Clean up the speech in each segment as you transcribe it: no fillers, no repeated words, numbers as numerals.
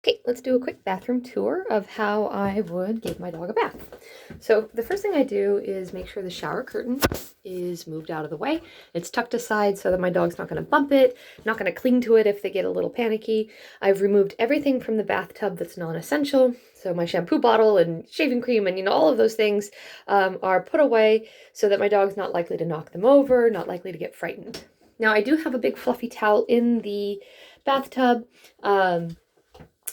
Okay, let's do a quick bathroom tour of how I would give my dog a bath. So the first thing I do is make sure the shower curtain is moved out of the way. It's tucked aside so that my dog's not going to bump it, not going to cling to it if they get a little panicky. I've removed everything from the bathtub that's non-essential. So my shampoo bottle and shaving cream and all of those things are put away so that my dog's not likely to knock them over, not likely to get frightened. Now I do have a big fluffy towel in the bathtub.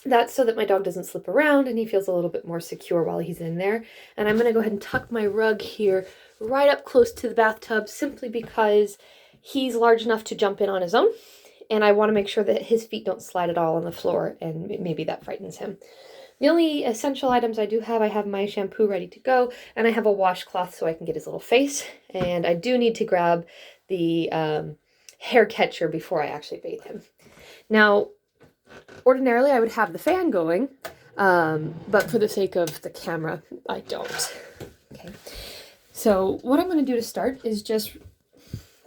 That's so that my dog doesn't slip around and he feels a little bit more secure while he's in there. And I'm going to go ahead and tuck my rug here right up close to the bathtub simply because he's large enough to jump in on his own. And I want to make sure that his feet don't slide at all on the floor, and maybe that frightens him. The only essential items I do have, I have my shampoo ready to go, and I have a washcloth so I can get his little face. And I do need to grab the hair catcher before I actually bathe him. Now, ordinarily, I would have the fan going, but for the sake of the camera, I don't. Okay. So what I'm going to do to start is just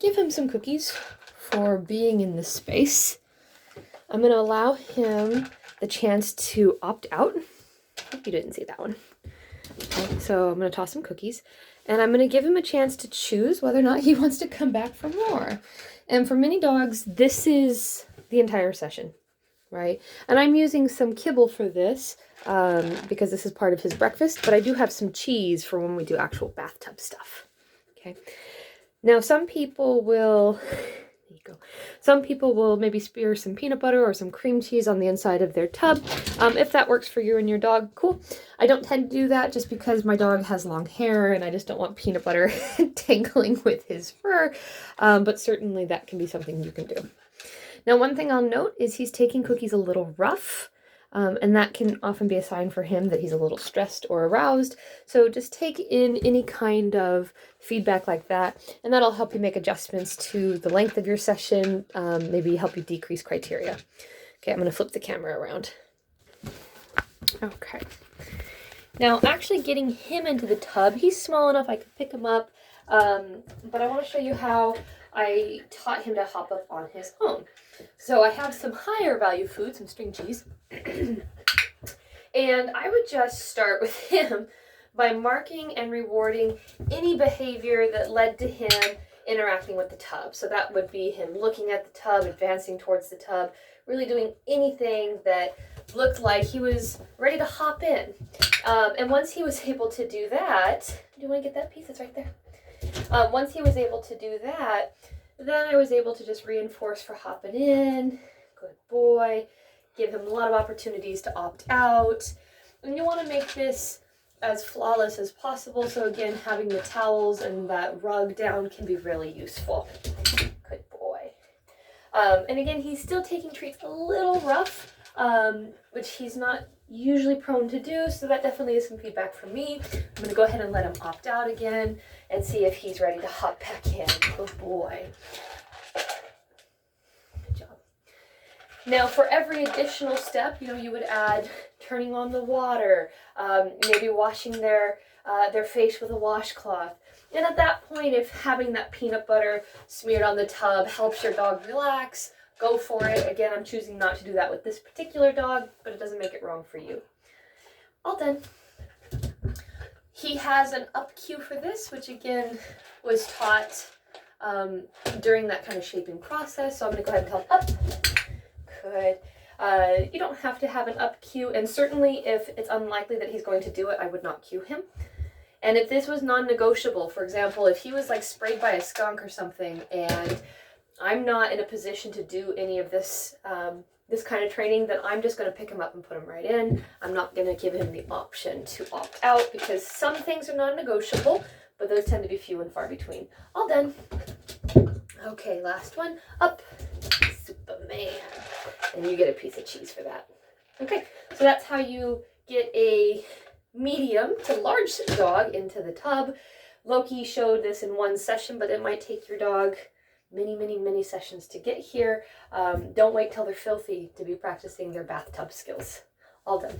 give him some cookies for being in this space. I'm going to allow him the chance to opt out. Hope you didn't see that one. Okay, so I'm going to toss some cookies, and I'm going to give him a chance to choose whether or not he wants to come back for more. And for many dogs, this is the entire session. Right? And I'm using some kibble for this because this is part of his breakfast, but I do have some cheese for when we do actual bathtub stuff. Okay. Now, some people will maybe spear some peanut butter or some cream cheese on the inside of their tub. If that works for you and your dog, cool. I don't tend to do that just because my dog has long hair and I just don't want peanut butter tangling with his fur, but certainly that can be something you can do. Now, one thing I'll note is he's taking cookies a little rough, and that can often be a sign for him that he's a little stressed or aroused. So just take in any kind of feedback like that, and that'll help you make adjustments to the length of your session, maybe help you decrease criteria. Okay, I'm going to flip the camera around. Okay. Now, actually getting him into the tub, he's small enough I could pick him up, but I want to show you how I taught him to hop up on his own. So I have some higher value food, some string cheese, and I would just start with him by marking and rewarding any behavior that led to him interacting with the tub. So that would be him looking at the tub, advancing towards the tub, really doing anything that looked like he was ready to hop in. And once he was able to do that, do you want to get that piece? It's right there. Once he was able to do that, then I was able to just reinforce for hopping in. Good boy. Give him a lot of opportunities to opt out. And you want to make this as flawless as possible. So again, having the towels and that rug down can be really useful. Good boy. And again, he's still taking treats a little rough, which he's not usually prone to do, so that definitely is some feedback from me. I'm going to go ahead and let him opt out again and see if he's ready to hop back in. Good boy. Good job. Now, for every additional step, you would add turning on the water, maybe washing their face with a washcloth. And at that point, if having that peanut butter smeared on the tub helps your dog relax, go for it. Again, I'm choosing not to do that with this particular dog, but it doesn't make it wrong for you. All done. He has an up cue for this, which again was taught during that kind of shaping process. So I'm going to go ahead and tell him up. Good. You don't have to have an up cue, and certainly if it's unlikely that he's going to do it, I would not cue him. And if this was non-negotiable, for example, if he was like sprayed by a skunk or something and I'm not in a position to do any of this this kind of training, then I'm just going to pick him up and put him right in. I'm not going to give him the option to opt out because some things are non-negotiable, but those tend to be few and far between. All done. Okay, last one. Up. Superman. And you get a piece of cheese for that. Okay, so that's how you get a medium to large dog into the tub. Loki showed this in one session, but it might take your dog many sessions to get here. Don't wait till they're filthy to be practicing their bathtub skills. All done.